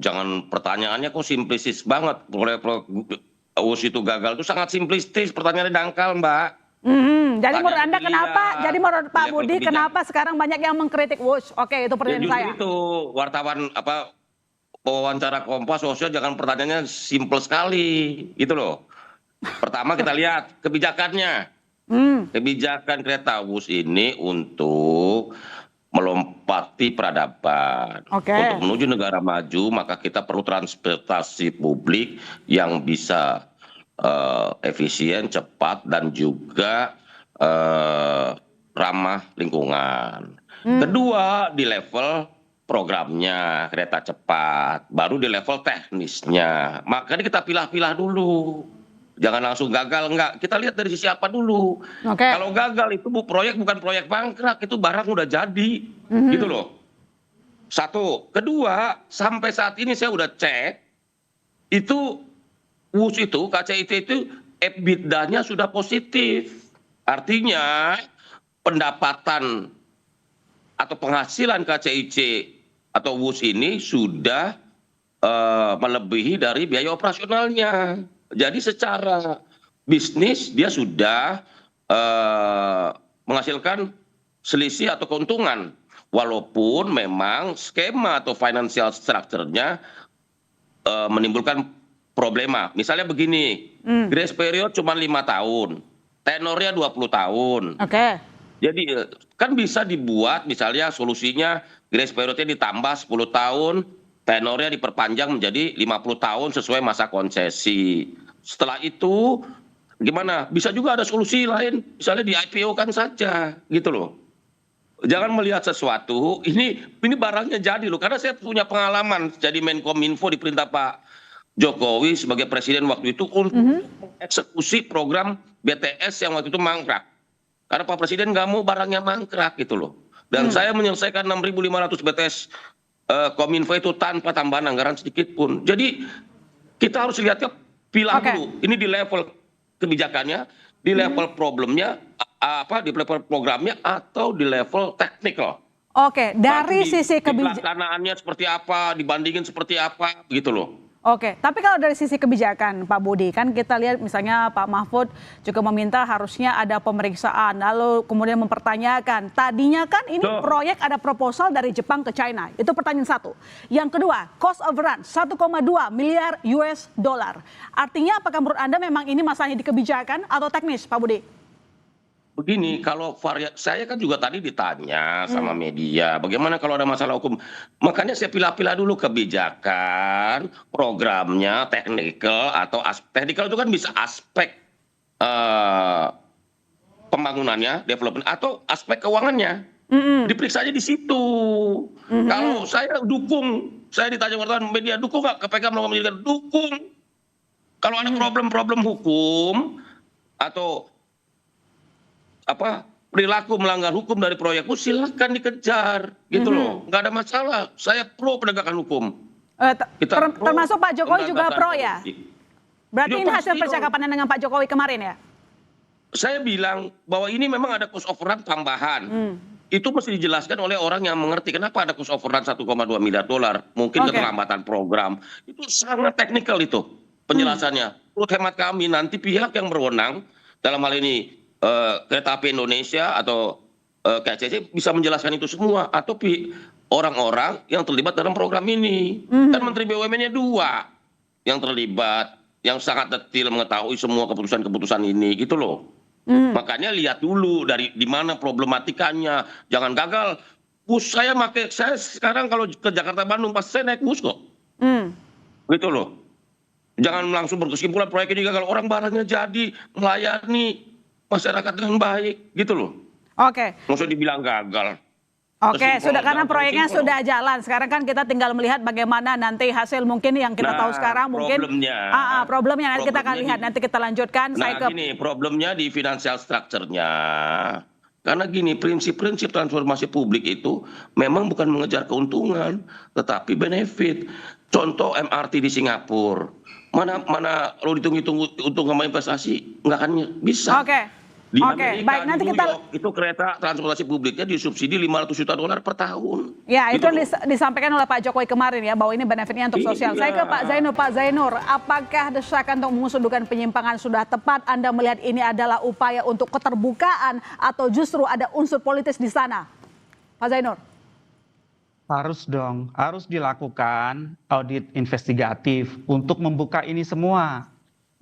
jangan pertanyaannya kok simplistis banget. Proyek WUS itu gagal itu sangat simplistis, pertanyaannya dangkal, Mbak. Jadi menurut Tanya Anda ke kenapa? dia, Jadi menurut di Pak level Budi kebijakan. kenapa sekarang banyak yang mengkritik WUS? Oke, itu Ya pertanyaan justru saya. itu wartawan wawancara Kompas sosial jangan pertanyaannya simpel sekali, gitu loh. Pertama kita lihat kebijakannya. Kebijakan kereta WUS ini untuk melompati peradaban. Oke. Untuk menuju negara maju, maka kita perlu transportasi publik yang bisa efisien, cepat, dan juga ramah lingkungan. Kedua, di level programnya kereta cepat, baru di level teknisnya. Makanya kita pilah-pilah dulu. Jangan langsung gagal, enggak. Kita lihat dari sisi apa dulu. Oke. Kalau gagal itu proyek bukan proyek bangkrak, itu barang udah jadi, gitu loh. Satu, kedua, sampai saat ini saya udah cek, itu WUS itu, KCIT itu EBITDA-nya sudah positif. Artinya pendapatan atau penghasilan KCIC atau WUS ini sudah melebihi dari biaya operasionalnya. Jadi secara bisnis dia sudah menghasilkan selisih atau keuntungan. Walaupun memang skema atau financial structure-nya menimbulkan problema. Misalnya begini, grace period cuma 5 tahun, tenornya 20 tahun. Oke. Jadi kan bisa dibuat misalnya solusinya grace periodnya ditambah 10 tahun, tenornya diperpanjang menjadi 50 tahun sesuai masa konsesi. Setelah itu gimana? Bisa juga ada solusi lain, misalnya di IPO-kan saja, gitu loh. Jangan melihat sesuatu, ini barangnya jadi loh, karena saya punya pengalaman jadi Menkominfo di perintah Pak Jokowi sebagai presiden waktu itu untuk mengeksekusi program BTS yang waktu itu mangkrak. Karena Pak Presiden nggak mau barangnya mangkrak gitu loh. Dan saya menyelesaikan 6.500 BTS Kominfo itu tanpa tambahan anggaran sedikit pun. Jadi kita harus lihatnya pilah dulu. Ini di level kebijakannya, di level problemnya, di level programnya atau di level teknikal. Oke, dari sisi kebijakan. Pelaksanaannya seperti apa, dibandingin seperti apa, begitu loh. Oke, tapi kalau dari sisi kebijakan Pak Budi, kan kita lihat misalnya Pak Mahfud juga meminta harusnya ada pemeriksaan, lalu kemudian mempertanyakan. Tadinya kan ini proyek ada proposal dari Jepang ke China, itu pertanyaan satu. Yang kedua, cost overrun 1,2 miliar US dollar. Artinya apakah menurut Anda memang ini masalahnya di kebijakan atau teknis Pak Budi? Begini, kalau saya kan juga tadi ditanya sama media, bagaimana kalau ada masalah hukum? Makanya saya pilah-pilah dulu kebijakan, programnya, technical atau technical itu kan bisa aspek pembangunannya, development atau aspek keuangannya. Diperiksa aja di situ. Kalau saya dukung, saya ditanya wartawan media dukung nggak KPK melakukan penyelidikan? Dukung. Kalau ada problem-problem hukum atau perilaku melanggar hukum dari proyekku silahkan dikejar gitu loh, nggak ada masalah. Saya pro penegakan hukum. Termasuk Pak Jokowi juga pro ya? Berarti ini hasil percakapan dengan Pak Jokowi kemarin ya? Saya bilang bahwa ini memang ada cost overrun tambahan. Itu mesti dijelaskan oleh orang yang mengerti kenapa ada cost overrun 1,2 miliar dolar. Mungkin keterlambatan program. Itu sangat teknikal itu penjelasannya. Menurut hemat kami nanti pihak yang berwenang dalam hal ini Kereta Api Indonesia atau KCC bisa menjelaskan itu semua, atau orang-orang yang terlibat dalam program ini. Kan Menteri BUMN-nya 2 yang terlibat, yang sangat detail mengetahui semua keputusan-keputusan ini gitu loh. Makanya lihat dulu dari di mana problematikanya, jangan gagal. Bus saya sekarang kalau ke Jakarta Bandung pas saya naik bus kok. Gitu loh. Jangan langsung berkesimpulan proyek ini gagal, orang barangnya jadi, melayani masyarakat dengan baik gitu loh. Oke. Maksud dibilang gagal. Oke, sudah karena proyeknya sudah jalan. Sekarang kan kita tinggal melihat bagaimana nanti hasil mungkin yang kita tahu sekarang mungkin. Problemnya nanti kita akan lihat, nanti kita lanjutkan. Gini, problemnya di financial structure-nya. Karena gini, prinsip-prinsip transformasi publik itu memang bukan mengejar keuntungan, tetapi benefit. Contoh MRT di Singapura. Mana lo hitung-hitung untung sama investasi nggak akan bisa. Oke. Di Oke, Amerika, baik, di nanti New kita York, itu kereta transportasi publiknya disubsidi $500 juta per tahun. ya itu Gitu yang loh. disampaikan oleh Pak Jokowi kemarin ya bahwa ini benefitnya untuk sosial. Saya ke Pak Iya. Zainur. Pak Zainur, apakah desakan untuk mengusutkan penyimpangan sudah tepat? Anda melihat ini adalah upaya untuk keterbukaan atau justru ada unsur politis di sana? Pak Zainur. Harus dong, harus dilakukan audit investigatif untuk membuka ini semua.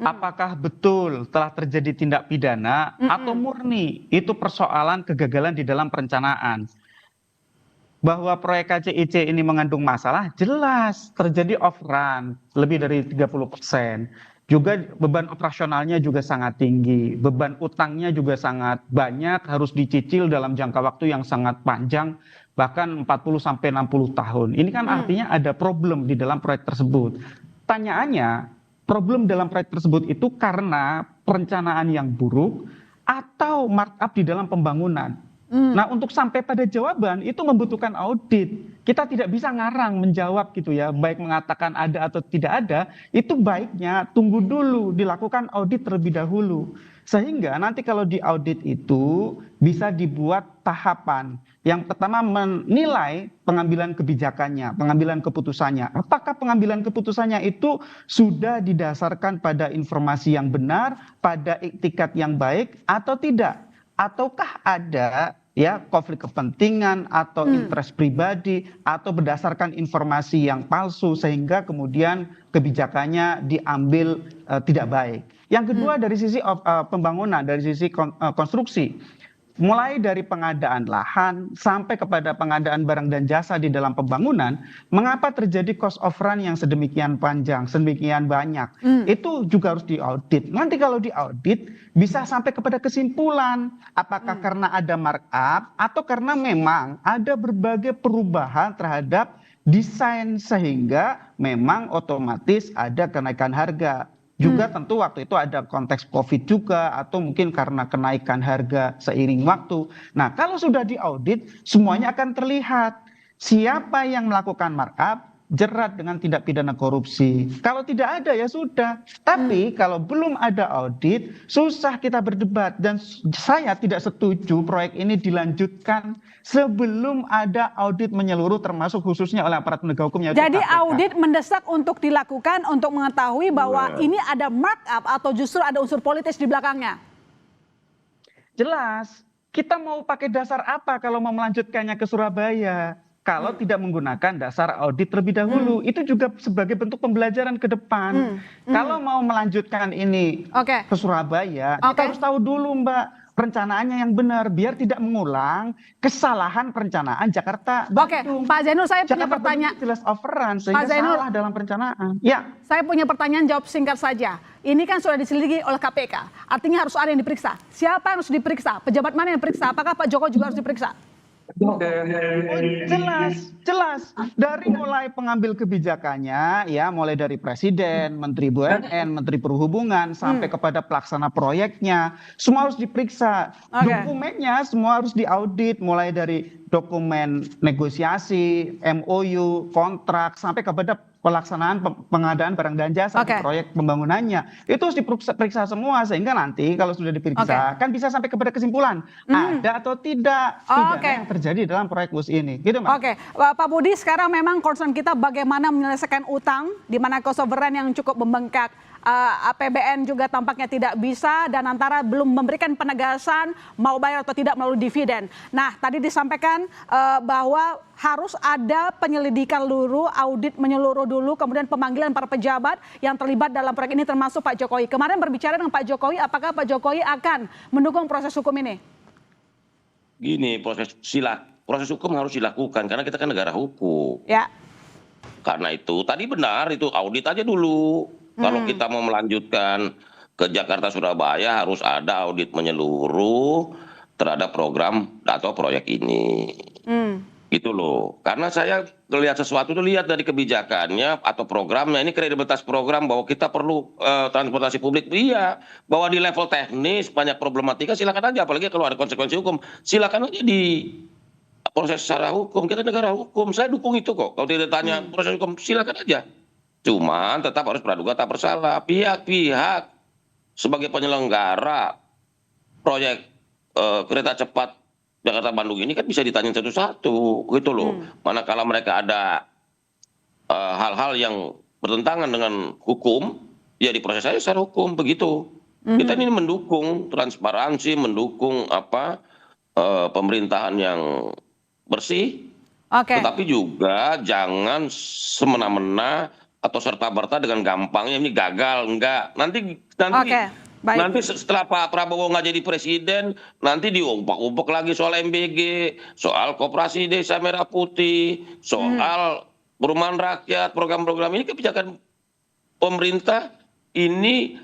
Apakah betul telah terjadi tindak pidana atau murni itu persoalan kegagalan di dalam perencanaan. Bahwa proyek KCIC ini mengandung masalah, jelas terjadi off run lebih dari 30%. Juga beban operasionalnya juga sangat tinggi, beban utangnya juga sangat banyak, harus dicicil dalam jangka waktu yang sangat panjang, bahkan 40 sampai 60 tahun. Ini kan artinya ada problem di dalam proyek tersebut. Pertanyaannya, problem dalam proyek tersebut itu karena perencanaan yang buruk atau markup di dalam pembangunan. Nah, untuk sampai pada jawaban itu membutuhkan audit. Kita tidak bisa ngarang menjawab gitu ya, baik mengatakan ada atau tidak ada, itu baiknya tunggu dulu dilakukan audit terlebih dahulu. Sehingga nanti kalau di audit itu bisa dibuat tahapan. Yang pertama menilai pengambilan kebijakannya, pengambilan keputusannya. Apakah pengambilan keputusannya itu sudah didasarkan pada informasi yang benar, pada iktikat yang baik atau tidak? Ataukah ada ya konflik kepentingan atau interest pribadi atau berdasarkan informasi yang palsu sehingga kemudian kebijakannya diambil tidak baik. Yang kedua dari sisi pembangunan, dari sisi konstruksi. Mulai dari pengadaan lahan sampai kepada pengadaan barang dan jasa di dalam pembangunan, mengapa terjadi cost of run yang sedemikian panjang, sedemikian banyak? Itu juga harus diaudit. Nanti kalau diaudit bisa sampai kepada kesimpulan apakah karena ada markup atau karena memang ada berbagai perubahan terhadap desain sehingga memang otomatis ada kenaikan harga. Juga tentu waktu itu ada konteks COVID juga atau mungkin karena kenaikan harga seiring waktu. Nah, kalau sudah diaudit semuanya akan terlihat siapa yang melakukan markup, jerat dengan tindak pidana korupsi. Kalau tidak ada ya sudah. Tapi kalau belum ada audit, susah kita berdebat dan saya tidak setuju proyek ini dilanjutkan sebelum ada audit menyeluruh termasuk khususnya oleh aparat penegak hukum. Jadi audit mendesak untuk dilakukan untuk mengetahui bahwa ini ada markup atau justru ada unsur politis di belakangnya. Jelas. Kita mau pakai dasar apa kalau mau melanjutkannya ke Surabaya? Kalau tidak menggunakan dasar audit terlebih dahulu, itu juga sebagai bentuk pembelajaran ke depan. Kalau mau melanjutkan ini ke Surabaya, kita harus tahu dulu Mbak perencanaannya yang benar, biar tidak mengulang kesalahan perencanaan Jakarta. Oke, Pak Zainur, saya punya pertanyaan. Jelas overrun sehingga salah dalam perencanaan. Ya. Saya punya pertanyaan, jawab singkat saja. Ini kan sudah diselidiki oleh KPK, artinya harus ada yang diperiksa. Siapa yang harus diperiksa? Pejabat mana yang diperiksa? Apakah Pak Joko juga harus diperiksa? Jelas dari mulai pengambil kebijakannya ya, mulai dari presiden, menteri BUMN, menteri perhubungan sampai kepada pelaksana proyeknya semua harus diperiksa. Dokumennya semua harus diaudit mulai dari dokumen negosiasi, MOU, kontrak sampai kepada pelaksanaan pengadaan barang dan jasa proyek pembangunannya. Itu harus diperiksa semua sehingga nanti kalau sudah diperiksa kan bisa sampai kepada kesimpulan ada atau tidak pidana yang terjadi dalam proyek bus ini. Gitu, Mbak. Oke, Pak Budi, sekarang memang concern kita bagaimana menyelesaikan utang di mana cost overrun yang cukup membengkak. APBN juga tampaknya tidak bisa dan antara belum memberikan penegasan mau bayar atau tidak melalui dividen. Nah, tadi disampaikan bahwa harus ada penyelidikan dulu, audit menyeluruh dulu, kemudian pemanggilan para pejabat yang terlibat dalam proyek ini termasuk Pak Jokowi. Kemarin berbicara dengan Pak Jokowi, apakah Pak Jokowi akan mendukung proses hukum ini? Gini, proses hukum harus dilakukan karena kita kan negara hukum. Ya. Karena itu tadi benar itu audit aja dulu. Kalau kita mau melanjutkan ke Jakarta Surabaya harus ada audit menyeluruh terhadap program atau proyek ini. Gitu loh. Karena saya melihat sesuatu itu lihat dari kebijakannya atau programnya, ini kredibilitas program bahwa kita perlu transportasi publik. Iya, bahwa di level teknis banyak problematika silakan aja, apalagi kalau ada konsekuensi hukum silakan aja di proses secara hukum. Kita negara hukum, saya dukung itu kok. Kalau tidak tanya proses hukum silakan aja. Cuman tetap harus praduga tak bersalah. Pihak-pihak sebagai penyelenggara proyek kereta cepat Jakarta Bandung ini kan bisa ditanya satu-satu gitu loh. Manakala mereka ada hal-hal yang bertentangan dengan hukum, ya diproses saja secara hukum begitu. Kita ini mendukung transparansi, mendukung pemerintahan yang bersih, tetapi juga jangan semena-mena atau serta-merta dengan gampangnya ini gagal, enggak. Nanti setelah Pak Prabowo nggak jadi presiden, nanti diumpak-umpak lagi soal MBG, soal Koperasi Desa Merah Putih, soal perumahan rakyat, program-program ini kebijakan pemerintah ini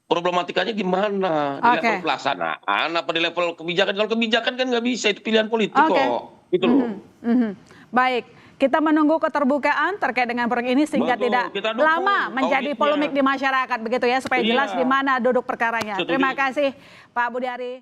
problematikanya gimana? Di level pelaksanaan apa di level kebijakan? Kalau kebijakan kan nggak bisa, itu pilihan politik kok. Gitu loh. Baik, kita menunggu keterbukaan terkait dengan proyek ini sehingga tidak lama menjadi polemik di masyarakat begitu ya, supaya jelas di mana duduk perkaranya. Terima kasih Pak Budi Ari.